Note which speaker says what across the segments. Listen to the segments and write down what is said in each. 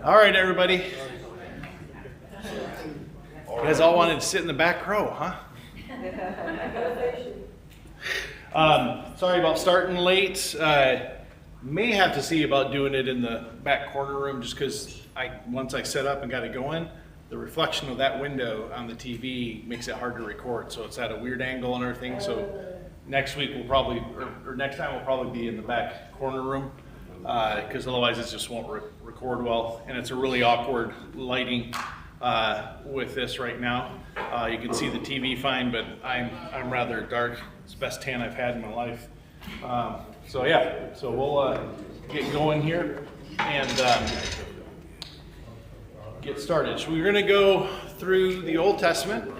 Speaker 1: All right, everybody. You guys all wanted to sit in the back row, huh? Sorry about starting late. May have to see about doing it in the back corner room just because once I set up and got it going, the reflection of that window on the TV makes it hard to record. So it's at a weird angle and everything. So next week we'll probably, or next time we'll probably be in the back corner room because otherwise it just won't record well. And it's a really awkward lighting with this right now. You can see the TV fine, but I'm rather dark. It's the best tan I've had in my life. So we'll get going here and get started. So we're going to go through the Old Testament.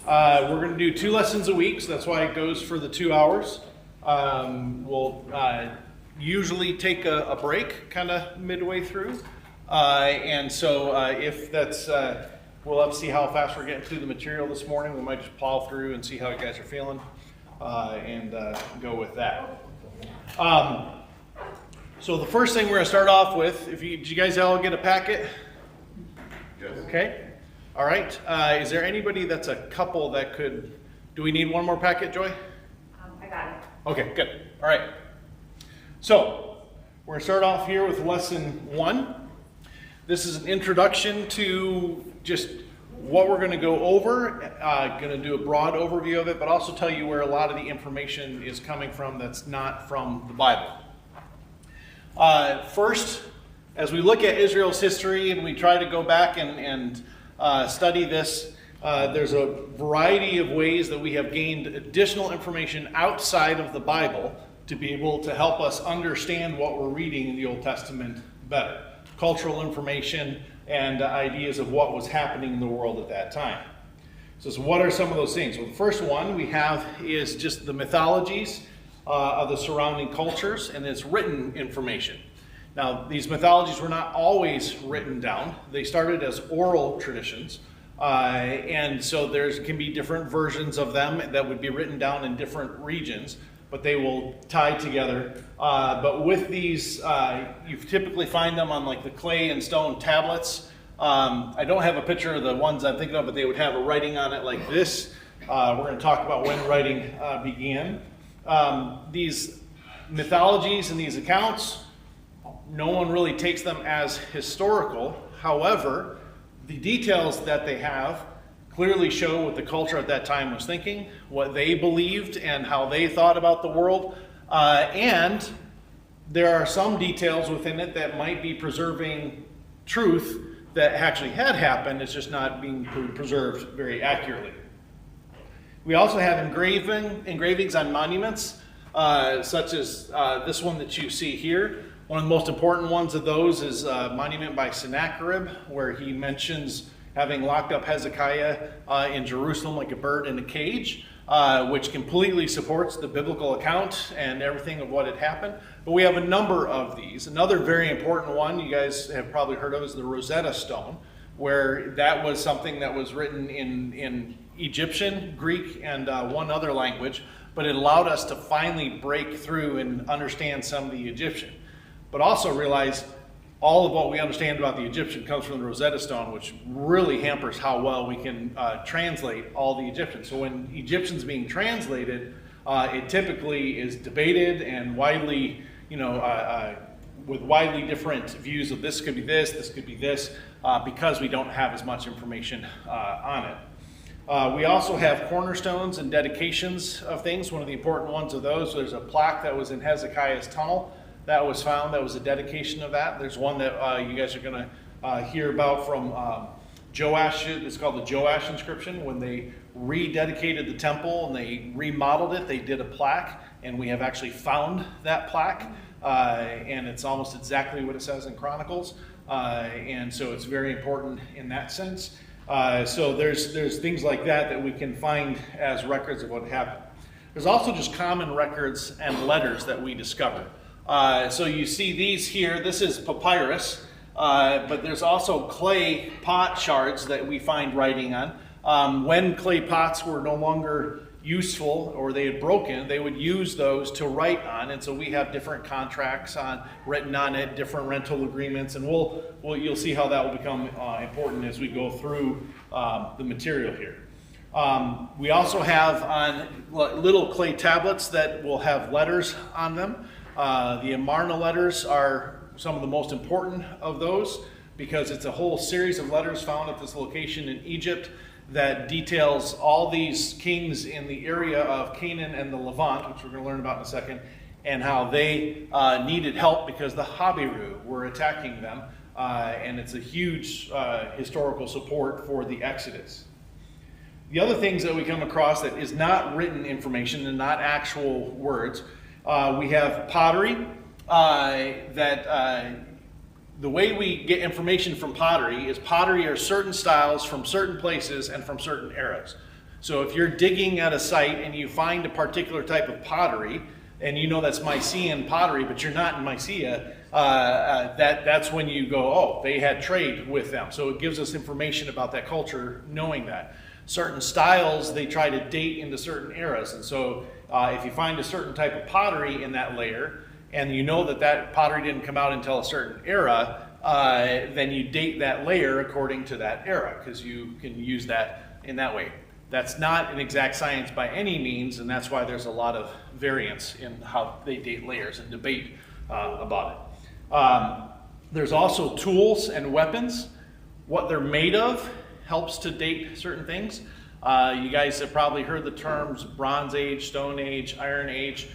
Speaker 1: We're going to do 2 lessons a week, so that's why it goes for the 2 hours. We'll usually take a break kind of midway through. And so if that's, we'll have to see how fast we're getting through the material this morning. We might just plow through and see how you guys are feeling and go with that. So the first thing we're going to start off with, did you guys all get a packet?
Speaker 2: Yes.
Speaker 1: Okay. All right. Is there anybody that's a couple that could, do we need one more packet, Joy?
Speaker 3: I got it.
Speaker 1: Okay, good. All right. So we're going to start off here with lesson 1. This is an introduction to just what we're going to go over. Going to do a broad overview of it, but also tell you where a lot of the information is coming from that's not from the Bible. First, as we look at Israel's history and we try to go back and study this, there's a variety of ways that we have gained additional information outside of the Bible to be able to help us understand what we're reading in the Old Testament better. Cultural information and ideas of what was happening in the world at that time. So what are some of those things? Well, the first one we have is just the mythologies of the surrounding cultures, and it's written information. Now, these mythologies were not always written down. They started as oral traditions, and so there can be different versions of them that would be written down in different regions, but they will tie together. But with these, you typically find them on like the clay and stone tablets. I don't have a picture of the ones I'm thinking of, but they would have a writing on it like this. We're going to talk about when writing began. These mythologies and these accounts, no one really takes them as historical. However, the details that they have clearly show what the culture at that time was thinking, what they believed, and how they thought about the world. And there are some details within it that might be preserving truth that actually had happened. It's just not being preserved very accurately. We also have engravings on monuments, such as this one that you see here. One of the most important ones of those is a monument by Sennacherib, where he mentions having locked up Hezekiah in Jerusalem like a bird in a cage, which completely supports the biblical account and everything of what had happened. But we have a number of these. Another very important one you guys have probably heard of is the Rosetta Stone, where that was something that was written in Egyptian, Greek, and one other language, but it allowed us to finally break through and understand some of the Egyptian. But also realize all of what we understand about the Egyptian comes from the Rosetta Stone, which really hampers how well we can translate all the Egyptian. So when Egyptian's being translated, it typically is debated and widely, with widely different views of this could be this could be this, because we don't have as much information on it. We also have cornerstones and dedications of things. One of the important ones of those, there's a plaque that was in Hezekiah's tunnel that was found. That was a dedication of that. There's one that you guys are going to hear about from Joash. It's called the Joash inscription. When they rededicated the temple and they remodeled it, they did a plaque, and we have actually found that plaque. And it's almost exactly what it says in Chronicles. And so it's very important in that sense. So there's things like that we can find as records of what happened. There's also just common records and letters that we discover. So you see these here. This is papyrus, but there's also clay pot shards that we find writing on. When clay pots were no longer useful or they had broken, they would use those to write on. And so we have different contracts written on it, different rental agreements, and you'll see how that will become important as we go through the material here. We also have on little clay tablets that will have letters on them. The Amarna letters are some of the most important of those, because it's a whole series of letters found at this location in Egypt that details all these kings in the area of Canaan and the Levant, which we're going to learn about in a second, and how they needed help because the Habiru were attacking them, and it's a huge historical support for the Exodus. The other things that we come across that is not written information and not actual words, we have pottery, the way we get information from pottery is pottery are certain styles from certain places and from certain eras. So if you're digging at a site and you find a particular type of pottery, and you know that's Mycenaean pottery, but you're not in Mycia, that's when you go, oh, they had trade with them. So it gives us information about that culture, knowing that. Certain styles, they try to date into certain eras. And so if you find a certain type of pottery in that layer, and you know that pottery didn't come out until a certain era, then you date that layer according to that era, because you can use that in that way. That's not an exact science by any means, and that's why there's a lot of variance in how they date layers and debate about it. There's also tools and weapons. What they're made of helps to date certain things. You guys have probably heard the terms Bronze Age, Stone Age, Iron Age.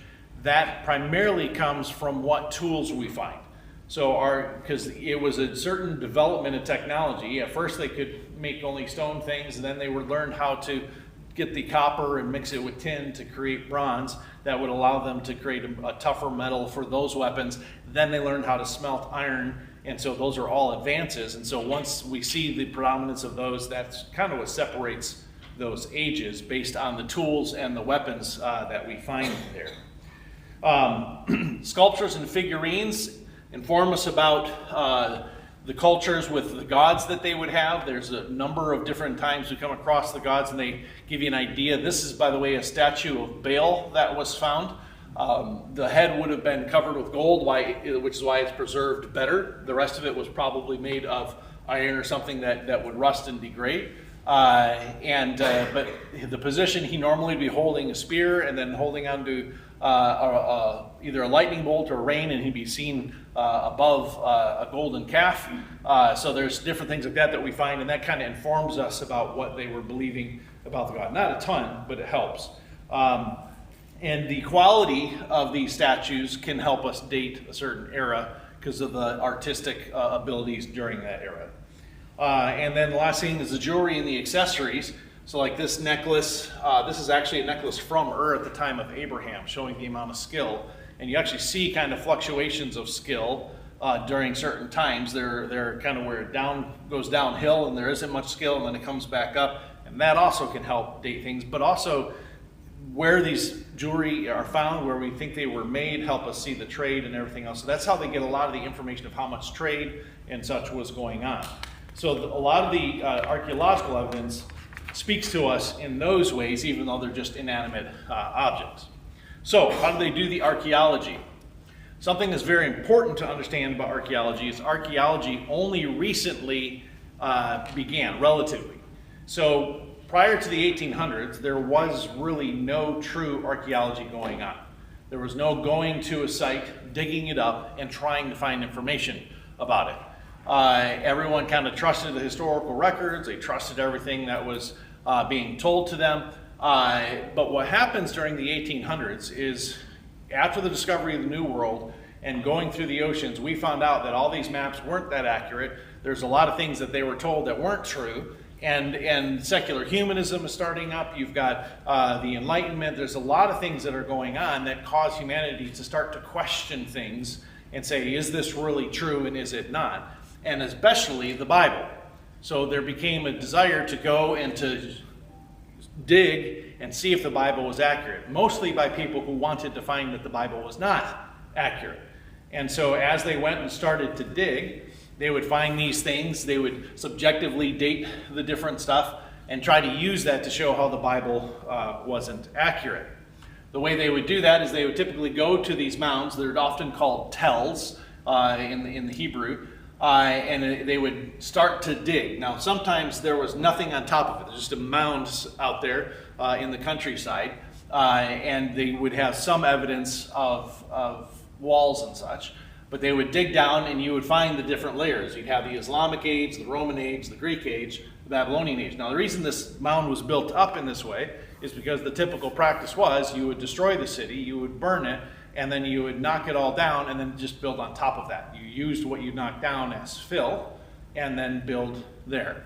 Speaker 1: That primarily comes from what tools we find. So because it was a certain development of technology. At first they could make only stone things, and then they would learn how to get the copper and mix it with tin to create bronze that would allow them to create a tougher metal for those weapons. Then they learned how to smelt iron, and so those are all advances. And so once we see the predominance of those, that's kind of what separates those ages based on the tools and the weapons that we find there. Sculptures and figurines inform us about the cultures with the gods that they would have. There's a number of different times we come across the gods and they give you an idea. This is, by the way, a statue of Baal that was found. The head would have been covered with gold, which is why it's preserved better. The rest of it was probably made of iron or something that would rust and degrade. But the position, he normally would be holding a spear and then holding onto either a lightning bolt or rain, and he'd be seen above a golden calf. So there's different things like that we find, and that kind of informs us about what they were believing about the god. Not a ton, but it helps. And the quality of these statues can help us date a certain era because of the artistic abilities during that era. And then the last thing is the jewelry and the accessories. So like this necklace, this is actually a necklace from Ur at the time of Abraham, showing the amount of skill. And you actually see kind of fluctuations of skill during certain times. They're kind of where it goes downhill and there isn't much skill, and then it comes back up. And that also can help date things. But also where these jewelry are found, where we think they were made, help us see the trade and everything else. So that's how they get a lot of the information of how much trade and such was going on. So a lot of the archaeological evidence speaks to us in those ways, even though they're just inanimate objects. So how do they do the archaeology? Something that's very important to understand about archaeology is archaeology only recently began, relatively. So prior to the 1800s, there was really no true archaeology going on. There was no going to a site, digging it up, and trying to find information about it. Everyone kind of trusted the historical records. They trusted everything that was being told to them. But what happens during the 1800s is, after the discovery of the New World and going through the oceans, we found out that all these maps weren't that accurate. There's a lot of things that they were told that weren't true. And secular humanism is starting up. You've got the Enlightenment. There's a lot of things that are going on that cause humanity to start to question things and say, is this really true and is it not? And especially the Bible. So there became a desire to go and to dig and see if the Bible was accurate, mostly by people who wanted to find that the Bible was not accurate. And so as they went and started to dig, they would find these things, they would subjectively date the different stuff, and try to use that to show how the Bible wasn't accurate. The way they would do that is they would typically go to these mounds. They're often called tells in the Hebrew, and they would start to dig. Now, sometimes there was nothing on top of it. There's just a mound out there in the countryside, and they would have some evidence of walls and such. But they would dig down and you would find the different layers. You'd have the Islamic age, the Roman age, the Greek age, the Babylonian age. Now the reason this mound was built up in this way is because the typical practice was you would destroy the city, you would burn it, and then you would knock it all down and then just build on top of that. You used what you knocked down as fill and then build there.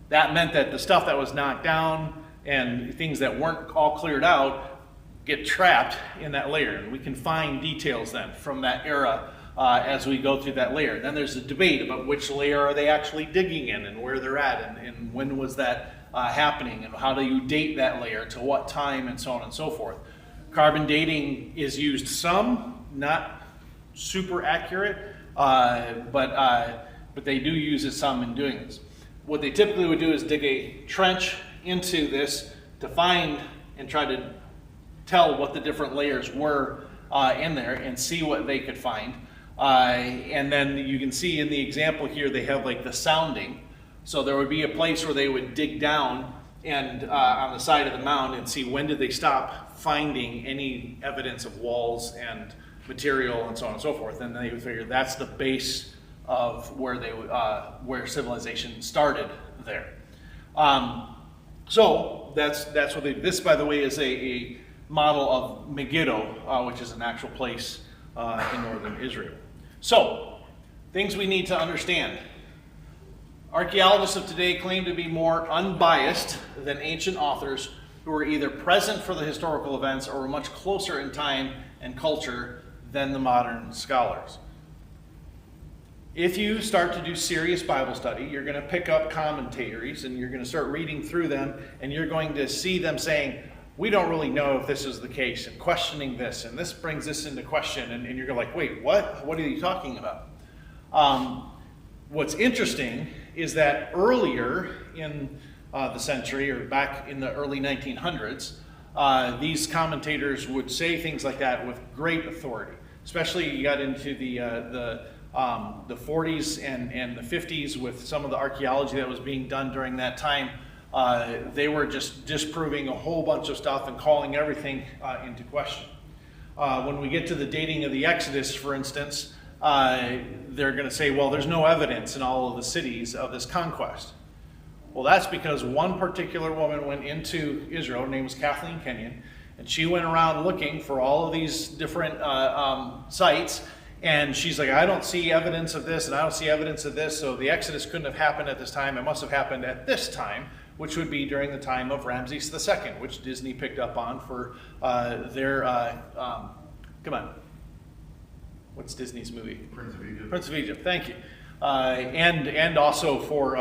Speaker 1: That meant that the stuff that was knocked down and things that weren't all cleared out get trapped in that layer. And we can find details then from that era as we go through that layer. Then there's a debate about which layer are they actually digging in and where they're at and when was that happening and how do you date that layer to what time and so on and so forth. Carbon dating is used some, not super accurate, but they do use it some in doing this. What they typically would do is dig a trench into this to find and try to tell what the different layers were in there and see what they could find. And then you can see in the example here they have like the sounding. So there would be a place where they would dig down and on the side of the mound and see when did they stop finding any evidence of walls and material and so on and so forth. And they would figure that's the base of where they where civilization started there. So that's what they. This, by the way, is a model of Megiddo, which is an actual place in northern Israel. So, things we need to understand. Archaeologists of today claim to be more unbiased than ancient authors who were either present for the historical events or were much closer in time and culture than the modern scholars. If you start to do serious Bible study, you're going to pick up commentaries and you're going to start reading through them and you're going to see them saying, we don't really know if this is the case, and questioning this, and this brings this into question, and you're like, wait, what? What are you talking about? What's interesting is that earlier in the century, or back in the early 1900s, these commentators would say things like that with great authority. Especially you got into the 40s and the 50s with some of the archaeology that was being done during that time. They were just disproving a whole bunch of stuff and calling everything into question. When we get to the dating of the Exodus, for instance, they're going to say, well, there's no evidence in all of the cities of this conquest. Well, that's because one particular woman went into Israel, her name was Kathleen Kenyon, and she went around looking for all of these different sites, and she's like, I don't see evidence of this, and I don't see evidence of this, so the Exodus couldn't have happened at this time. It must have happened at this time, which would be during the time of Ramses II, which Disney picked up on for their, come on, what's Disney's movie?
Speaker 2: Prince of Egypt.
Speaker 1: Prince of Egypt, thank you. And also for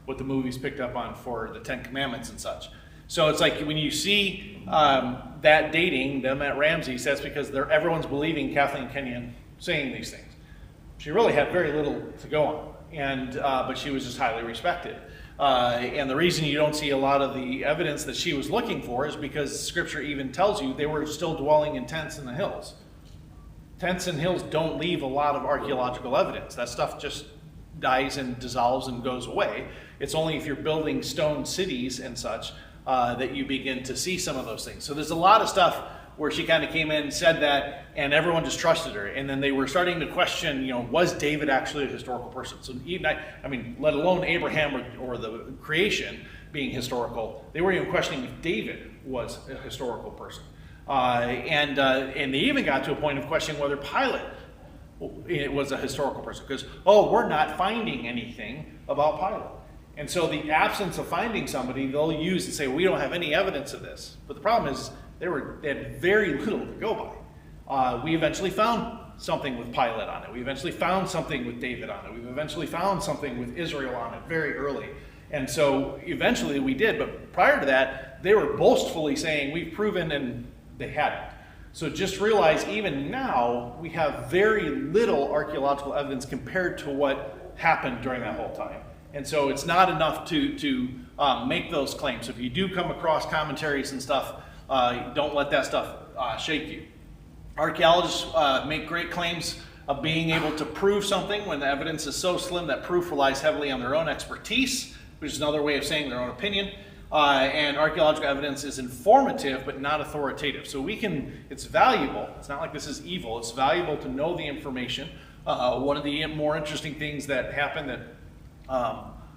Speaker 1: what the movies picked up on for the Ten Commandments and such. So it's like when you see that dating them at Ramses, that's because everyone's believing Kathleen Kenyon saying these things. She really had very little to go on, and but she was just highly respected. And the reason you don't see a lot of the evidence that she was looking for is because Scripture even tells you they were still dwelling in tents in the hills. Tents and hills don't leave a lot of archaeological evidence. That stuff just dies and dissolves and goes away. It's only if you're building stone cities and such that you begin to see some of those things. So there's a lot of stuff where she kind of came in and said that, and everyone just trusted her. And then they were starting to question, was David actually a historical person? So even, I mean, let alone Abraham or the creation being historical, they weren't even questioning if David was a historical person. And they even got to a point of questioning whether Pilate was a historical person. Because, we're not finding anything about Pilate. And so the absence of finding somebody, they'll use and say, we don't have any evidence of this. But the problem is, they had very little to go by. We eventually found something with Pilate on it. We eventually found something with David on it. We've eventually found something with Israel on it very early. And so eventually we did. But prior to that, they were boastfully saying, we've proven, and they hadn't. So just realize even now we have very little archaeological evidence compared to what happened during that whole time. And so it's not enough to make those claims. So if you do come across commentaries and stuff, don't let that stuff shake you. Archaeologists make great claims of being able to prove something when the evidence is so slim that proof relies heavily on their own expertise, which is another way of saying their own opinion. And archaeological evidence is informative but not authoritative. So it's valuable. It's not like this is evil. It's valuable to know the information. One of the more interesting things that happened that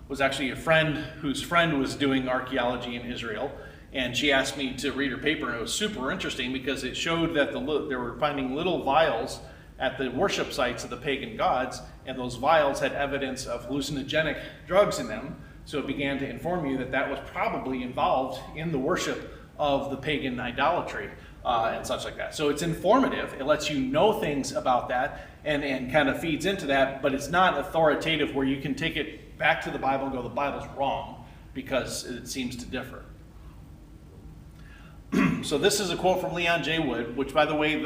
Speaker 1: was actually a friend whose friend was doing archaeology in Israel. And she asked me to read her paper, and it was super interesting because it showed that they were finding little vials at the worship sites of the pagan gods, and those vials had evidence of hallucinogenic drugs in them. So it began to inform you that that was probably involved in the worship of the pagan idolatry and such like that. So it's informative. It lets you know things about that and kind of feeds into that, but it's not authoritative where you can take it back to the Bible and go, the Bible's wrong because it seems to differ. So this is a quote from Leon J. Wood, which, by the way,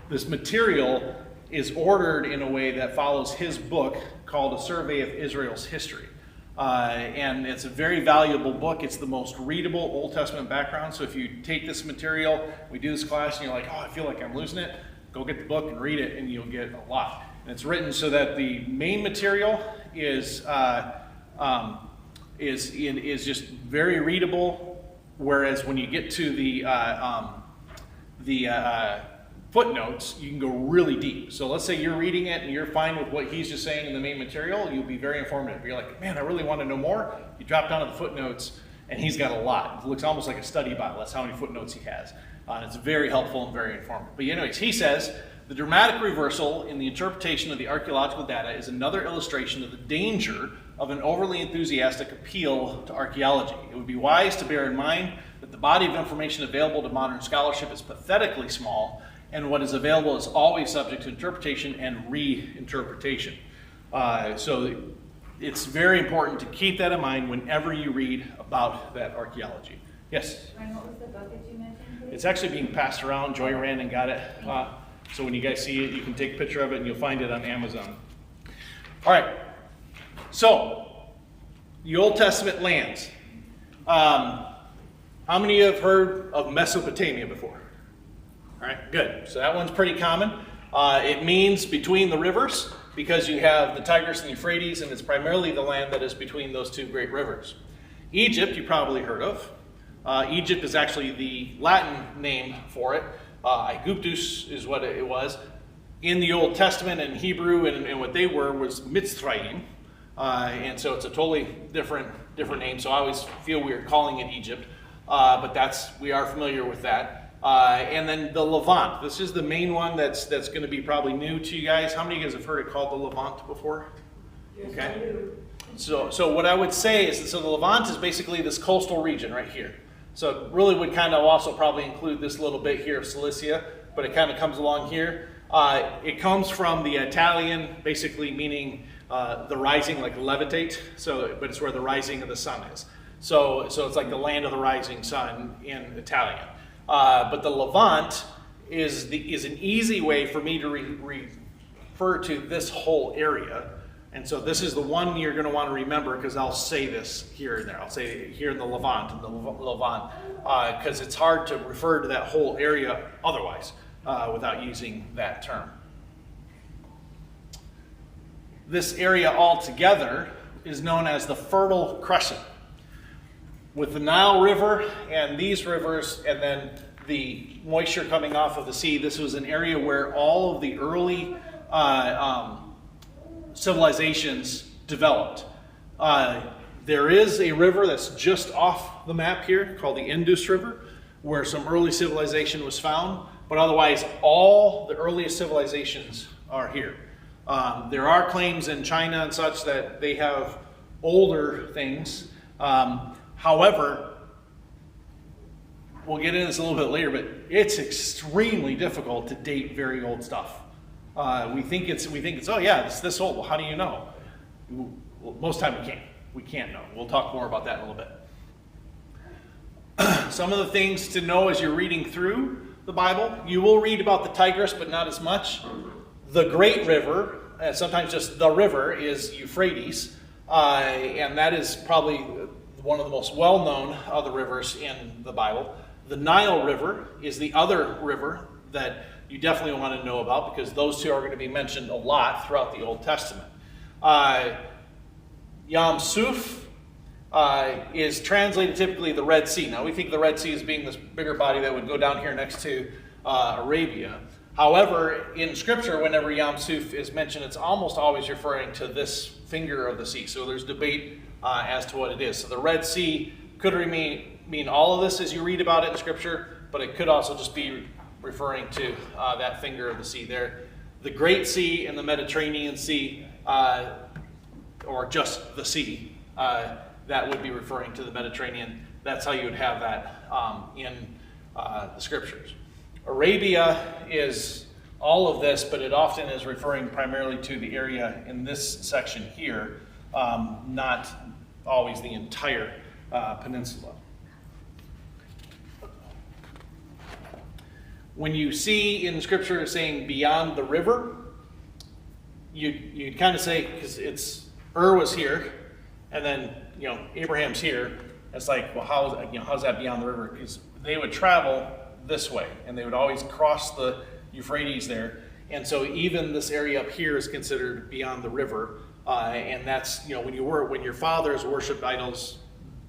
Speaker 1: this material is ordered in a way that follows his book called A Survey of Israel's History. And it's a very valuable book. It's the most readable Old Testament background. So if you take this material, we do this class, and you're like, oh, I feel like I'm losing it, go get the book and read it, and you'll get a lot. And it's written so that the main material is just very readable. Whereas when you get to the footnotes, you can go really deep. So let's say you're reading it and you're fine with what he's just saying in the main material, you'll be very informative. You're like, man, I really want to know more. You drop down to the footnotes, and he's got a lot. It looks almost like a study Bible. That's how many footnotes he has. And it's very helpful and very informative. But anyways, he says, the dramatic reversal in the interpretation of the archaeological data is another illustration of the danger of an overly enthusiastic appeal to archaeology. It would be wise to bear in mind that the body of information available to modern scholarship is pathetically small, and what is available is always subject to interpretation and reinterpretation. So it's very important to keep that in mind whenever you read about that archaeology. Yes?
Speaker 2: Ryan, what was the book that you mentioned, please?
Speaker 1: It's actually being passed around. Joy ran and got it. So when you guys see it, you can take a picture of it and you'll find it on Amazon. All right. So, the Old Testament lands. How many have heard of Mesopotamia before? All right, good. So that one's pretty common. It means between the rivers because you have the Tigris and the Euphrates, and it's primarily the land that is between those two great rivers. Egypt, you probably heard of. Egypt is actually the Latin name for it. Aegyptus is what it was. In the Old Testament and Hebrew and what they were was Mitzrayim. And so it's a totally different name. So I always feel weird calling it Egypt. But we are familiar with that. And then the Levant. This is the main one that's going to be probably new to you guys. How many of you guys have heard it called the Levant before? Okay. So what I would say is, so the Levant is basically this coastal region right here. So it really would kind of also probably include this little bit here of Cilicia, but it kind of comes along here. It comes from the Italian, basically meaning the rising, like levitate. But it's where the rising of the sun is. So it's like the land of the rising sun in Italian. But the Levant is an easy way for me to refer to this whole area. And so this is the one you're going to want to remember because I'll say this here and there. I'll say it here in the Levant, because it's hard to refer to that whole area otherwise without using that term. This area altogether is known as the Fertile Crescent. With the Nile River and these rivers and then the moisture coming off of the sea, this was an area where all of the early civilizations developed. There is a river that's just off the map here called the Indus River, where some early civilization was found, but otherwise all the earliest civilizations are here. There are claims in China and such that they have older things. However, we'll get into this a little bit later, but it's extremely difficult to date very old stuff. We think it's oh yeah, it's this old. Well, how do you know? Well, most of the time we can't. We can't know. We'll talk more about that in a little bit. Some of the things to know as you're reading through the Bible, you will read about the Tigris, but not as much. The Great River sometimes just the river, is Euphrates, and that is probably one of the most well-known of the rivers in the Bible. The Nile River is the other river that you definitely want to know about, because those two are going to be mentioned a lot throughout the Old Testament. Yam Suf is translated typically the Red Sea. Now we think of the Red Sea as being this bigger body that would go down here next to Arabia. However, in Scripture, whenever Yam Suf is mentioned, it's almost always referring to this finger of the sea. So there's debate as to what it is. So the Red Sea could mean all of this as you read about it in Scripture, but it could also just be referring to that finger of the sea there. The Great Sea and the Mediterranean Sea, or just the sea, that would be referring to the Mediterranean. That's how you would have that in the Scriptures. Arabia is all of this, but it often is referring primarily to the area in this section here, not always the entire peninsula. When you see in Scripture saying beyond the river, you kind of say, because it's was here, and then Abraham's here. It's like, well, how's that beyond the river? Because they would travel this way, and they would always cross the Euphrates there, and so even this area up here is considered beyond the river, and that's when your fathers worshipped idols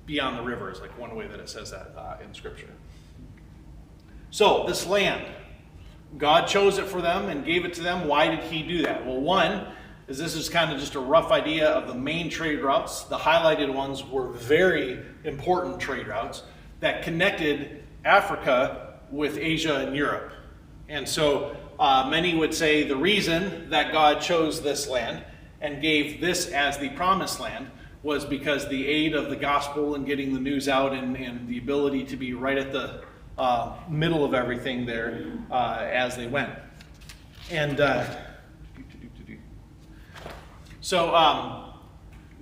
Speaker 1: beyond the river is like one way that it says that in Scripture. So this land, God chose it for them and gave it to them. Why did he do that? Well, one is this is kind of just a rough idea of the main trade routes. The highlighted ones were very important trade routes that connected Africa with Asia and Europe. And so many would say the reason that God chose this land and gave this as the promised land was because the aid of the gospel and getting the news out and the ability to be right at the middle of everything there as they went. And so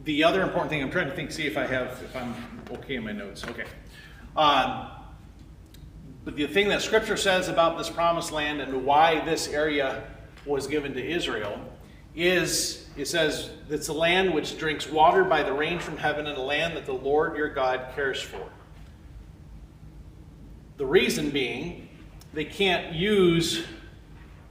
Speaker 1: the other important thing, I'm trying to think, see if I'm okay in my notes. Okay. But the thing that Scripture says about this promised land and why this area was given to Israel is, it says, it's a land which drinks water by the rain from heaven, and a land that the Lord your God cares for. The reason being, they can't use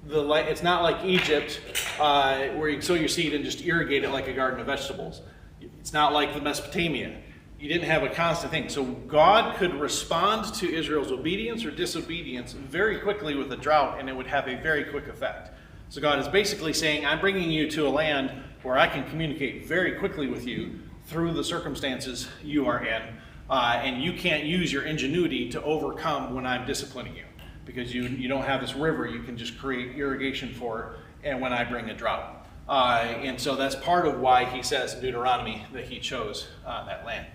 Speaker 1: it's not like Egypt, where you sow your seed and just irrigate it like a garden of vegetables. It's not like the Mesopotamia. You didn't have a constant thing. So God could respond to Israel's obedience or disobedience very quickly with a drought, and it would have a very quick effect. So God is basically saying, I'm bringing you to a land where I can communicate very quickly with you through the circumstances you are in, and you can't use your ingenuity to overcome when I'm disciplining you, because you don't have this river you can just create irrigation for, and when I bring a drought. And so that's part of why he says in Deuteronomy that he chose that land.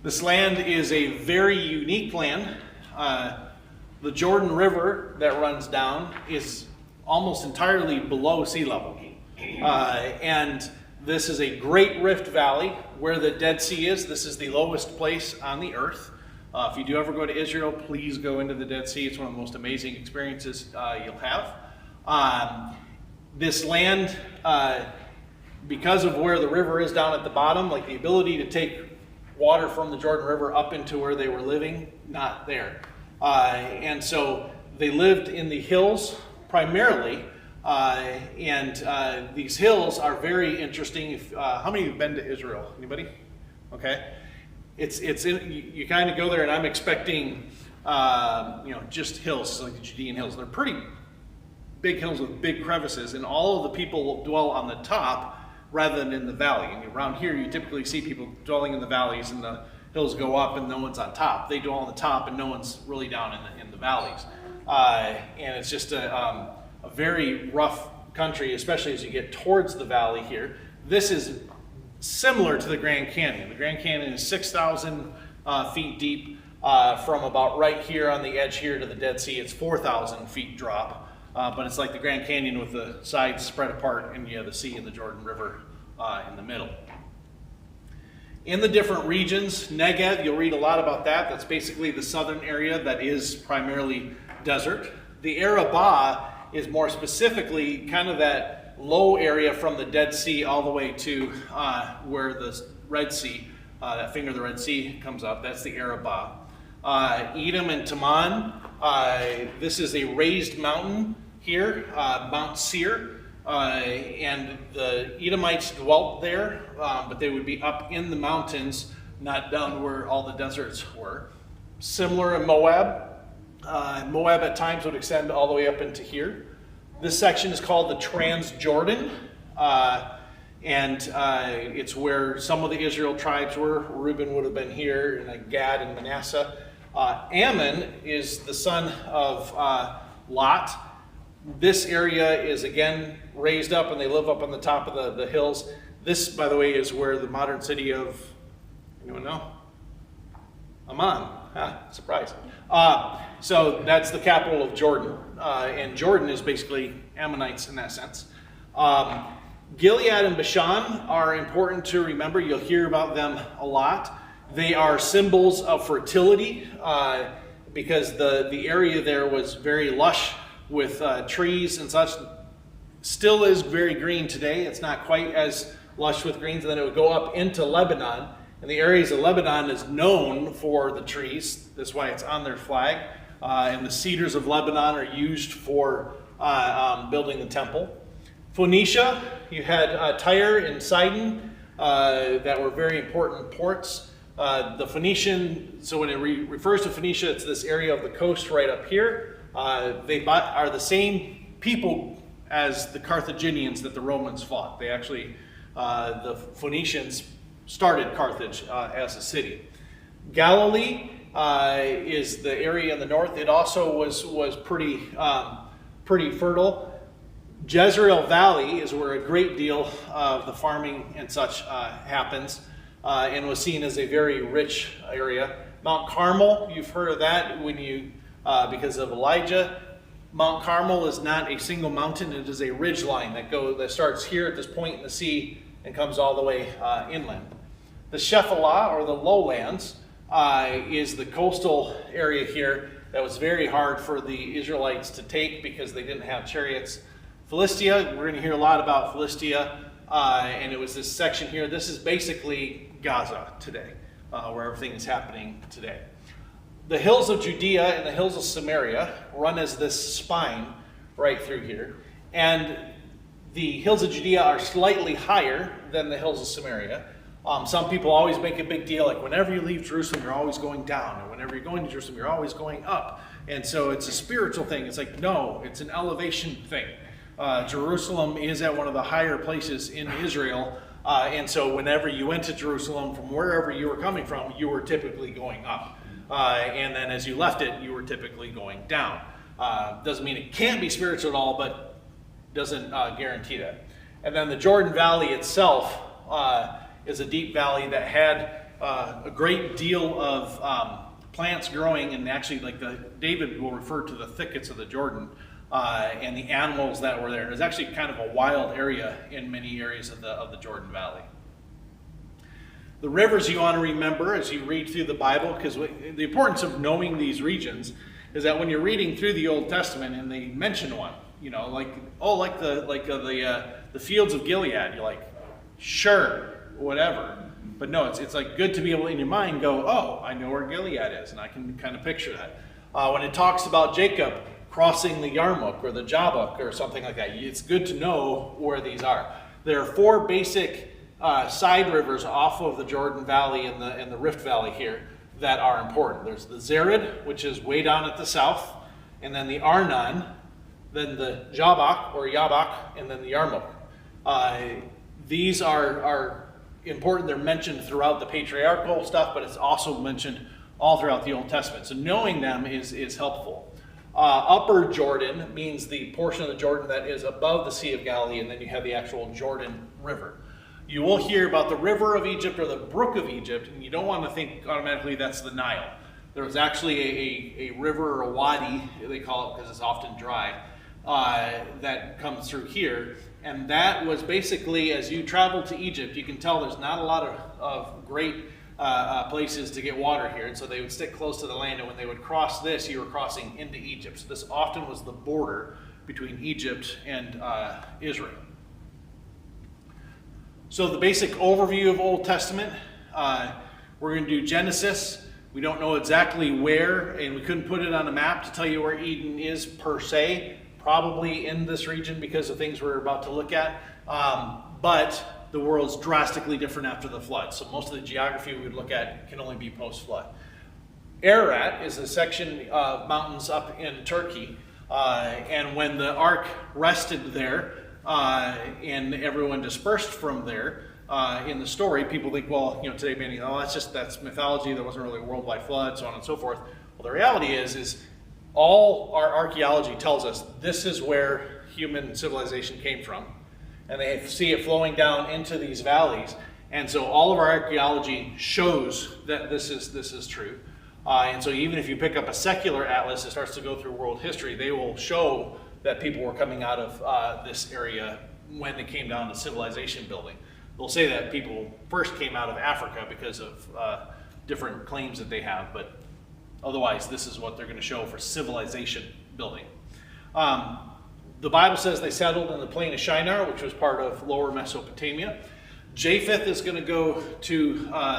Speaker 1: This land is a very unique land. The Jordan River that runs down is almost entirely below sea level. And this is a great rift valley where the Dead Sea is. This is the lowest place on the earth. If you do ever go to Israel, please go into the Dead Sea. It's one of the most amazing experiences you'll have. This land, because of where the river is down at the bottom, like the ability to take water from the Jordan River up into where they were living, not there. And so they lived in the hills primarily, and these hills are very interesting. How many have been to Israel? Anybody? Okay. You kind of go there, and I'm expecting just hills, like the Judean hills. They're pretty big hills with big crevices, and all of the people dwell on the top rather than in the valley. And around here, you typically see people dwelling in the valleys, and the hills go up, and no one's on top. They dwell on the top, and no one's really down in the valleys. And it's just a very rough country, especially as you get towards the valley here. This is similar to the Grand Canyon. The Grand Canyon is 6,000 feet deep. From about right here on the edge here to the Dead Sea, it's 4,000 feet drop. But it's like the Grand Canyon with the sides spread apart, and you have the sea and the Jordan River in the middle. In the different regions, Negev, you'll read a lot about that. That's basically the southern area that is primarily desert. The Arabah is more specifically kind of that low area from the Dead Sea all the way to where the Red Sea, that finger of the Red Sea comes up. That's the Arabah. Edom and Teman, this is a raised mountain here, Mount Seir. And the Edomites dwelt there, but they would be up in the mountains, not down where all the deserts were. Similar in Moab. Moab at times would extend all the way up into here. This section is called the Transjordan, and it's where some of the Israel tribes were. Reuben would have been here, and Gad and Manasseh. Ammon is the son of Lot. This area is again raised up, and they live up on the top of the hills. This, by the way, is where the modern city of, anyone know? Amman. Surprise. So that's the capital of Jordan. And Jordan is basically Ammonites in that sense. Gilead and Bashan are important to remember. You'll hear about them a lot. They are symbols of fertility because the area there was very lush with trees and such. Still is very green today. It's not quite as lush with greens. And then it would go up into Lebanon. And the areas of Lebanon is known for the trees. That's why it's on their flag. And the cedars of Lebanon are used for building the temple. Phoenicia, you had Tyre and Sidon that were very important ports. The Phoenician, so when it refers to Phoenicia, it's this area of the coast right up here. They are the same people as the Carthaginians that the Romans fought. They actually, the Phoenicians started Carthage as a city. Galilee is the area in the north. It also was pretty fertile. Jezreel Valley is where a great deal of the farming and such happens, and was seen as a very rich area. Mount Carmel, you've heard of that when you because of Elijah. Mount Carmel is not a single mountain; it is a ridge line that starts here at this point in the sea and comes all the way inland. The Shephelah, or the lowlands, is the coastal area here that was very hard for the Israelites to take because they didn't have chariots. Philistia, we're going to hear a lot about Philistia, and it was this section here. This is basically Gaza today, where everything is happening today. The hills of Judea and the hills of Samaria run as this spine right through here, and the hills of Judea are slightly higher than the hills of Samaria. Some people always make a big deal, like whenever you leave Jerusalem, you're always going down, and whenever you're going to Jerusalem, you're always going up. And so it's a spiritual thing. It's like, no, it's an elevation thing. Jerusalem is at one of the higher places in Israel, and so whenever you went to Jerusalem from wherever you were coming from, you were typically going up. And then as you left it, you were typically going down. Doesn't mean it can't be spiritual at all, but doesn't guarantee that. And then the Jordan Valley itself is a deep valley that had a great deal of plants growing, and actually, like David will refer to the thickets of the Jordan and the animals that were there. It was actually kind of a wild area in many areas of the Jordan Valley. The rivers you want to remember as you read through the Bible, because the importance of knowing these regions is that when you're reading through the Old Testament and they mention one, like the fields of Gilead, you're like, sure, whatever. But no, it's like good to be able in your mind go, oh, I know where Gilead is, and I can kind of picture that. When it talks about Jacob crossing the Yarmuk or the Jabbok or something like that, it's good to know where these are. There are four basic side rivers off of the Jordan Valley and the Rift Valley here that are important. There's the Zered, which is way down at the south, and then the Arnon, then the Jabbok or Yabok, and then the Yarmuk. These are important. They're mentioned throughout the patriarchal stuff, but it's also mentioned all throughout the Old Testament. So knowing them is helpful. Upper Jordan means the portion of the Jordan that is above the Sea of Galilee, and then you have the actual Jordan River. You will hear about the river of Egypt or the brook of Egypt, and you don't want to think automatically that's the Nile. There was actually a river or a wadi, they call it because it's often dry, that comes through here. And that was basically, as you travel to Egypt, you can tell there's not a lot of great places to get water here. And so they would stick close to the land, and when they would cross this, you were crossing into Egypt. So this often was the border between Egypt and Israel. So the basic overview of Old Testament, we're going to do Genesis. We don't know exactly where, and we couldn't put it on a map to tell you where Eden is per se. Probably in this region because of things we're about to look at. But the world's drastically different after the flood. So most of the geography we would look at can only be post-flood. Ararat is a section of mountains up in Turkey. And when the ark rested there and everyone dispersed from there, in the story, people think, well, today being, that's mythology. There wasn't really a worldwide flood, so on and so forth. Well, the reality is all our archaeology tells us this is where human civilization came from. And they see it flowing down into these valleys. And so all of our archaeology shows that this is true. And so even if you pick up a secular atlas that starts to go through world history, they will show that people were coming out of this area when they came down to civilization building. They'll say that people first came out of Africa because of different claims that they have, but otherwise, this is what they're going to show for civilization building. The Bible says they settled in the plain of Shinar, which was part of lower Mesopotamia. Japheth is going to go to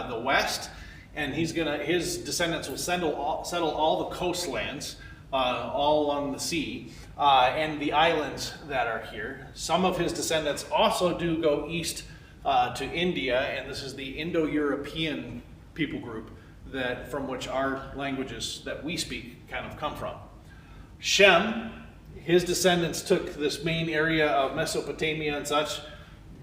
Speaker 1: the west, and his descendants will settle all the coastlands, all along the sea, and the islands that are here. Some of his descendants also do go east to India, and this is the Indo-European people group from which our languages that we speak kind of come from. Shem, his descendants took this main area of Mesopotamia and such.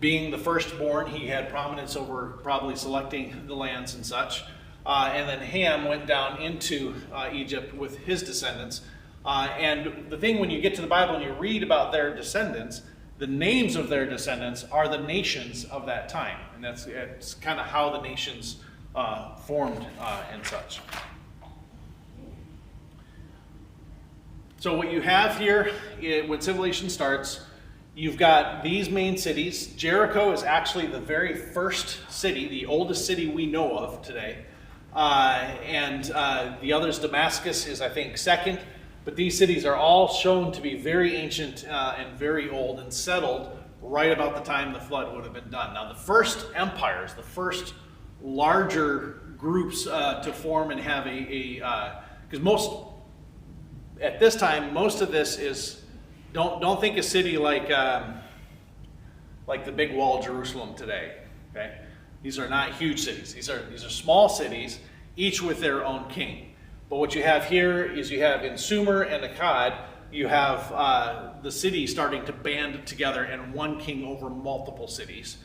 Speaker 1: Being the firstborn, he had prominence over probably selecting the lands and such. And then Ham went down into Egypt with his descendants. And the thing when you get to the Bible and you read about their descendants, the names of their descendants are the nations of that time. And it's kind of how the nations formed and such. So what you have here, when civilization starts, you've got these main cities. Jericho is actually the very first city, the oldest city we know of today. And the others, Damascus is, I think, second. But these cities are all shown to be very ancient and very old and settled right about the time the flood would have been done. Now, the first empires, the first larger groups to form and have because at this time, most of this is, don't think a city like the big wall of Jerusalem today, okay? These are not huge cities. These are small cities, each with their own king. But what you have here is you have in Sumer and Akkad, you have the city starting to band together and one king over multiple cities.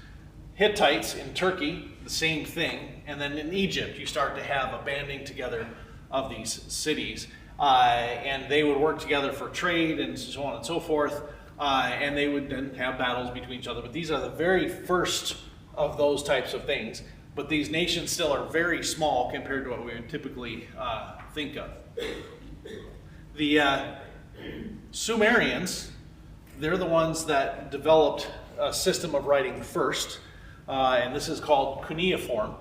Speaker 1: Hittites in Turkey, the same thing. And then in Egypt, you start to have a banding together of these cities. And they would work together for trade and so on and so forth. And they would then have battles between each other. But these are the very first of those types of things. But these nations still are very small compared to what we would typically think of. The Sumerians, they're the ones that developed a system of writing first. And this is called cuneiform.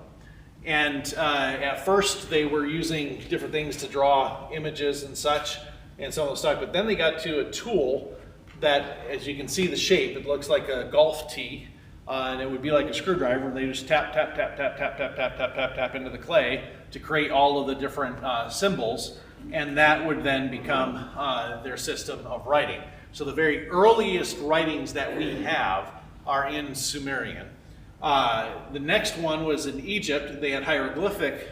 Speaker 1: And at first they were using different things to draw images and such and some of the stuff. But then they got to a tool that, as you can see the shape, it looks like a golf tee. And it would be like a screwdriver. They just tap, tap, tap, tap, tap, tap, tap, tap, tap, tap into the clay to create all of the different symbols. And that would then become their system of writing. So the very earliest writings that we have are in Sumerian. The next one was in Egypt. They had hieroglyphic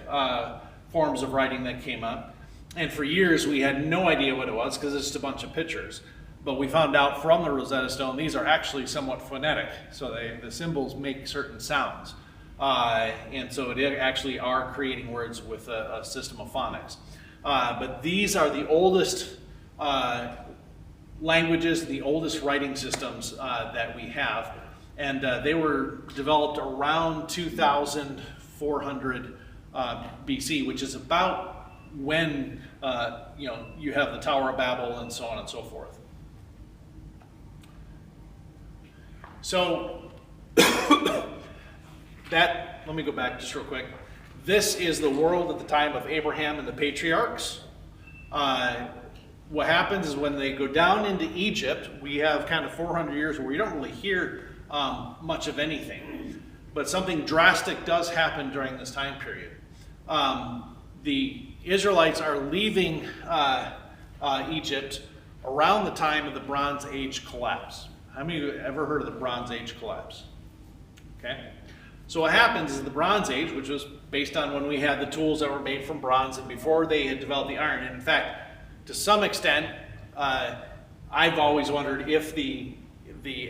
Speaker 1: forms of writing that came up. And for years we had no idea what it was because it's just a bunch of pictures. But we found out from the Rosetta Stone, these are actually somewhat phonetic. So the symbols make certain sounds. And so they actually are creating words with a system of phonics. But these are the oldest languages, the oldest writing systems that we have. And they were developed around 2400 BC, which is about when you have the Tower of Babel and so on and so forth. So let me go back just real quick. This is the world at the time of Abraham and the patriarchs. What happens is when they go down into Egypt, we have kind of 400 years where we don't really hear much of anything. but something drastic does happen during this time period. The Israelites are leaving Egypt around the time of the Bronze Age collapse. How many of you have ever heard of the Bronze Age collapse? Okay. So what happens is the Bronze Age, which was based on when we had the tools that were made from bronze and before they had developed the iron. And in fact, to some extent, I've always wondered if the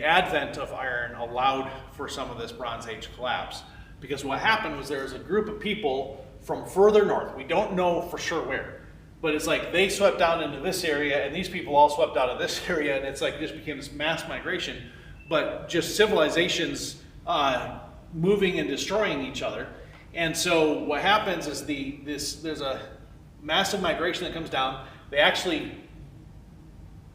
Speaker 1: advent of iron allowed for some of this Bronze Age collapse. Because what happened was there was a group of people from further north. We don't know for sure where. But it's like they swept down into this area, and these people all swept out of this area, and it's like this became this mass migration. But just civilizations moving and destroying each other. And so what happens is there's a massive migration that comes down. They actually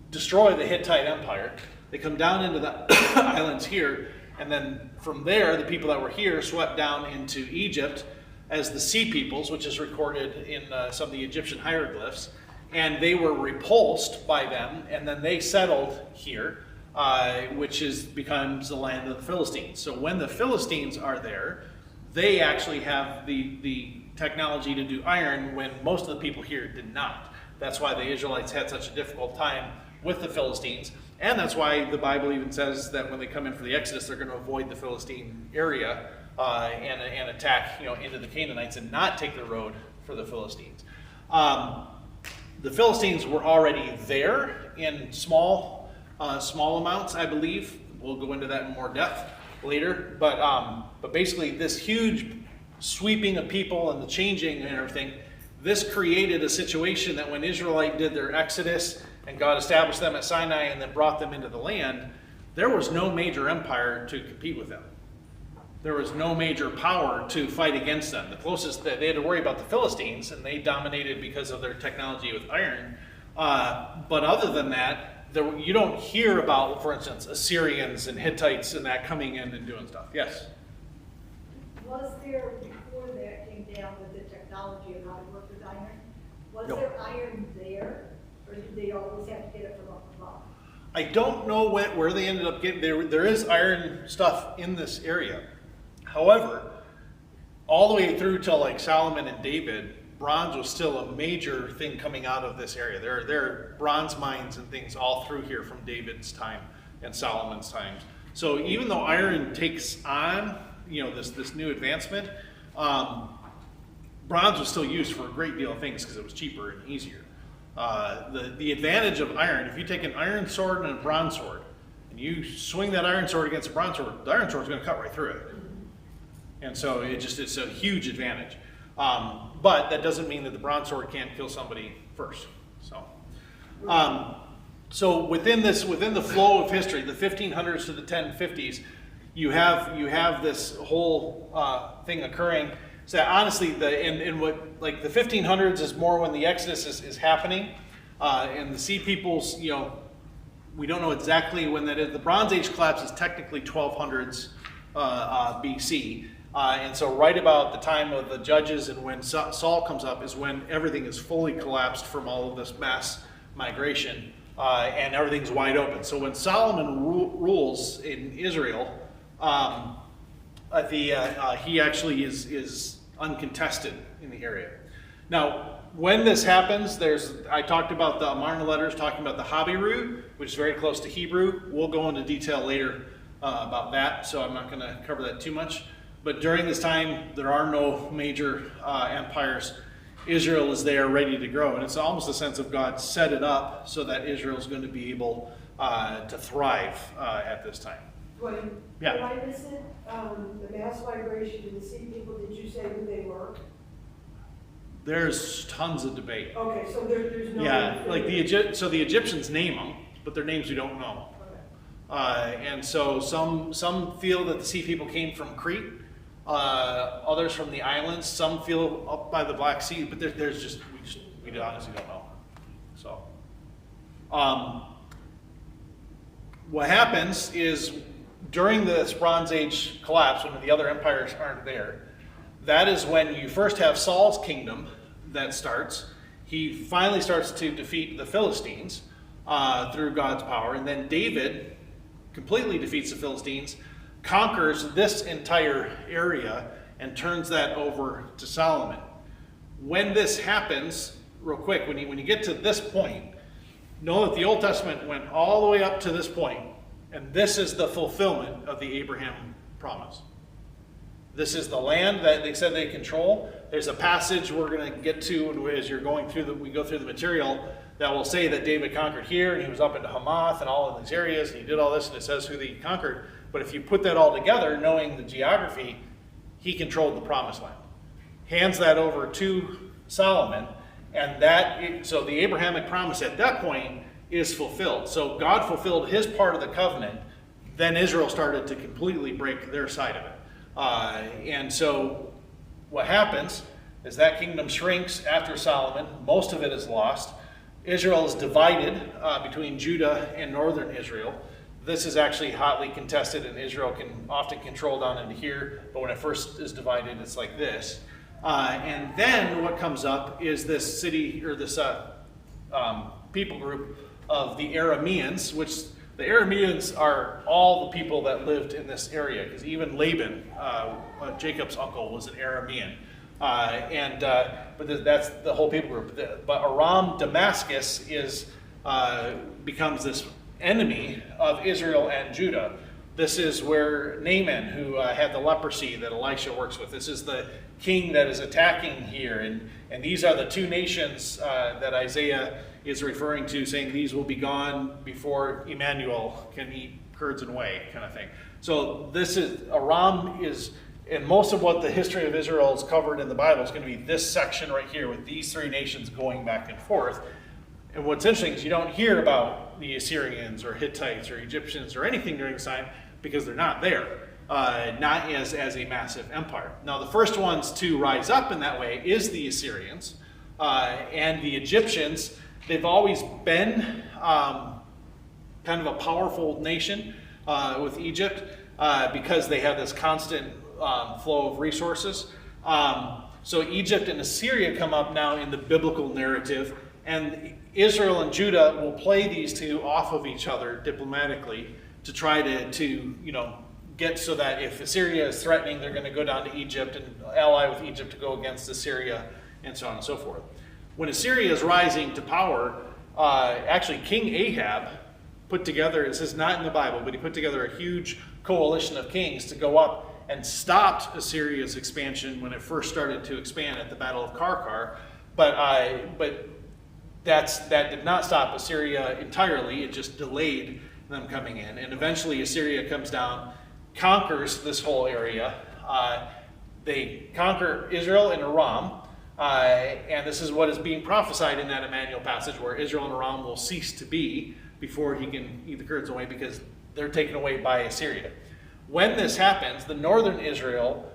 Speaker 1: destroy the Hittite Empire. They come down into the islands here, and then from there, the people that were here swept down into Egypt as the Sea Peoples, which is recorded in some of the Egyptian hieroglyphs, and they were repulsed by them, and then they settled here, which becomes the land of the Philistines. So when the Philistines are there, they actually have the technology to do iron when most of the people here did not. That's why the Israelites had such a difficult time with the Philistines, and that's why the Bible even says that when they come in for the Exodus, they're going to avoid the Philistine area and attack, into the Canaanites and not take the road for the Philistines. The Philistines were already there in small amounts, I believe. We'll go into that in more depth later. But basically, this huge sweeping of people and the changing and everything, this created a situation that when Israelite did their Exodus and God established them at Sinai and then brought them into the land, there was no major empire to compete with them. There was no major power to fight against them. The closest that they had to worry about the Philistines, and they dominated because of their technology with iron. But other than that, you don't hear about, for instance, Assyrians and Hittites and that coming in and doing stuff. Yes?
Speaker 3: Was there, before that came down with the technology of how to work with iron, was
Speaker 1: No.
Speaker 3: there iron there, or did they always have to get it from up above?
Speaker 1: I don't know where they ended up getting. There is iron stuff in this area. However, all the way through till like Solomon and David, bronze was still a major thing coming out of this area. There are bronze mines and things all through here from David's time and Solomon's times. So even though iron takes on, this new advancement, bronze was still used for a great deal of things because it was cheaper and easier. The advantage of iron, if you take an iron sword and a bronze sword, and you swing that iron sword against a bronze sword, the iron sword is going to cut right through it. And so it's a huge advantage. But that doesn't mean that the bronze sword can't kill somebody first. So within the flow of history, the 1500s to the 1050s, you have this whole thing occurring. So honestly, the 1500s is more when the Exodus is happening, and the Sea Peoples, we don't know exactly when that is. The Bronze Age collapse is technically 1200s BC. And so right about the time of the Judges and when Saul comes up is when everything is fully collapsed from all of this mass migration, and everything's wide open. So when Solomon rules in Israel, he actually is uncontested in the area. Now, when this happens, I talked about the Amarna letters, talking about the Habiru, which is very close to Hebrew. We'll go into detail later about that, so I'm not going to cover that too much. But during this time, there are no major empires. Israel is there ready to grow. And it's almost a sense of God set it up so that Israel is going to be able to thrive at this time.
Speaker 4: Dwayne,
Speaker 1: Yeah.
Speaker 4: did I miss it? The mass migration to the Sea People, did you say who they were?
Speaker 1: There's tons of debate.
Speaker 4: Okay, so there's no...
Speaker 1: Yeah, like the Egyptians name them, but their names we don't know.
Speaker 4: Okay.
Speaker 1: And so some feel that the Sea People came from Crete, others from the islands. Some feel up by the Black Sea, but we honestly don't know. So, what happens is during this Bronze Age collapse, when the other empires aren't there, that is when you first have Saul's kingdom that starts. He finally starts to defeat the Philistines through God's power, and then David completely defeats the Philistines, conquers this entire area and turns that over to Solomon. When this happens, real quick, when you get to this point, know that the Old Testament went all the way up to this point, and this is the fulfillment of the Abraham promise. This is the land that they said they control. There's a passage we're going to get to as you're going through we go through the material that will say that David conquered here, and he was up into Hamath and all of these areas, and he did all this, and it says who he conquered. But if you put that all together, knowing the geography, he controlled the promised land. Hands that over to Solomon, and so the Abrahamic promise at that point is fulfilled. So God fulfilled his part of the covenant, then Israel started to completely break their side of it. And so what happens is that kingdom shrinks after Solomon. Most of it is lost. Israel is divided between Judah and northern Israel. This is actually hotly contested, and Israel can often control down into here, but when it first is divided, it's like this. And then what comes up is this city, or this people group of the Arameans, which the Arameans are all the people that lived in this area, because even Laban, Jacob's uncle, was an Aramean. But that's the whole people group. But Aram Damascus becomes this enemy of Israel and Judah. This is where Naaman, who had the leprosy that Elisha works with, this is the king that is attacking here. And these are the two nations that Isaiah is referring to, saying these will be gone before Emmanuel can eat curds and whey, kind of thing. So Aram is, and most of what the history of Israel is covered in the Bible is going to be this section right here with these three nations going back and forth. And what's interesting is you don't hear about the Assyrians or Hittites or Egyptians or anything during this time because they're not there, not as a massive empire. Now, the first ones to rise up in that way is the Assyrians and the Egyptians. They've always been kind of a powerful nation with Egypt because they have this constant flow of resources. So Egypt and Assyria come up now in the biblical narrative, and Israel and Judah will play these two off of each other diplomatically to try to get so that if Assyria is threatening, they're going to go down to Egypt and ally with Egypt to go against Assyria, and so on and so forth. When Assyria is rising to power, actually King Ahab put together, this is not in the Bible, but he put together a huge coalition of kings to go up and stopped Assyria's expansion when it first started to expand at the Battle of Karkar. But that did not stop Assyria entirely. It just delayed them coming in. And eventually Assyria comes down, conquers this whole area. They conquer Israel and Aram. And this is what is being prophesied in that Emmanuel passage, where Israel and Aram will cease to be before he can eat the curds away, because they're taken away by Assyria. When this happens, the northern Israel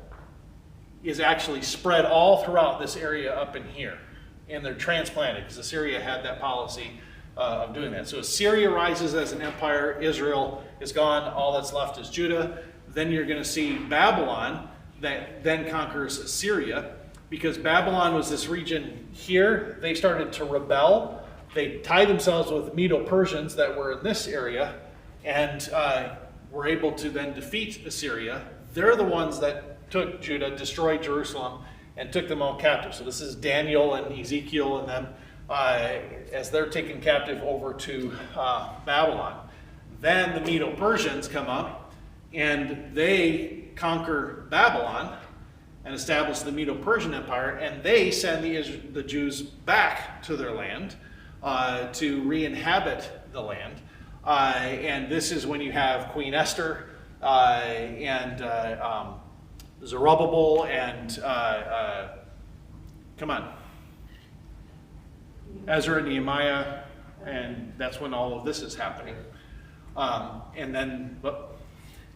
Speaker 1: is actually spread all throughout this area up in here. And they're transplanted, because Assyria had that policy of doing that. So Assyria rises as an empire. Israel is gone. All that's left is Judah. Then you're going to see Babylon that then conquers Assyria, because Babylon was this region here. They started to rebel. They tied themselves with Medo-Persians that were in this area, and were able to then defeat Assyria. They're the ones that took Judah, destroyed Jerusalem, and took them all captive. So this is Daniel and Ezekiel and them as they're taken captive over to Babylon. Then the Medo-Persians come up, and they conquer Babylon and establish the Medo-Persian Empire, and they send the Jews back to their land to re-inhabit the land. And this is when you have Queen Esther and Zerubbabel and Ezra and Nehemiah, and that's when all of this is happening. And then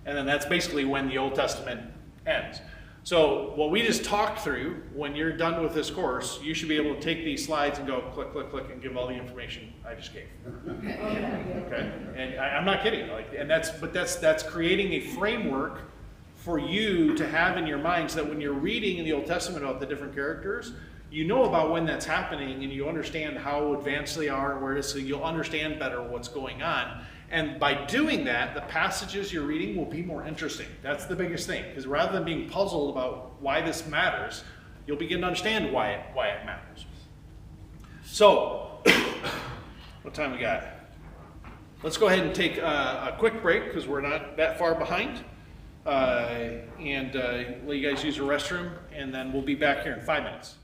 Speaker 1: that's basically when the Old Testament ends. So what we just talked through, when you're done with this course, you should be able to take these slides and go click, click, click, and give all the information I just gave. Okay? And I'm not kidding. That's creating a framework for you to have in your mind, so that when you're reading in the Old Testament about the different characters, you know about when that's happening, and you understand how advanced they are and where it is, so you'll understand better what's going on. And by doing that, the passages you're reading will be more interesting. That's the biggest thing, because rather than being puzzled about why this matters, you'll begin to understand why it matters. So, what time we got? Let's go ahead and take a quick break, because we're not that far behind. And let you guys use the restroom, and then we'll be back here in 5 minutes.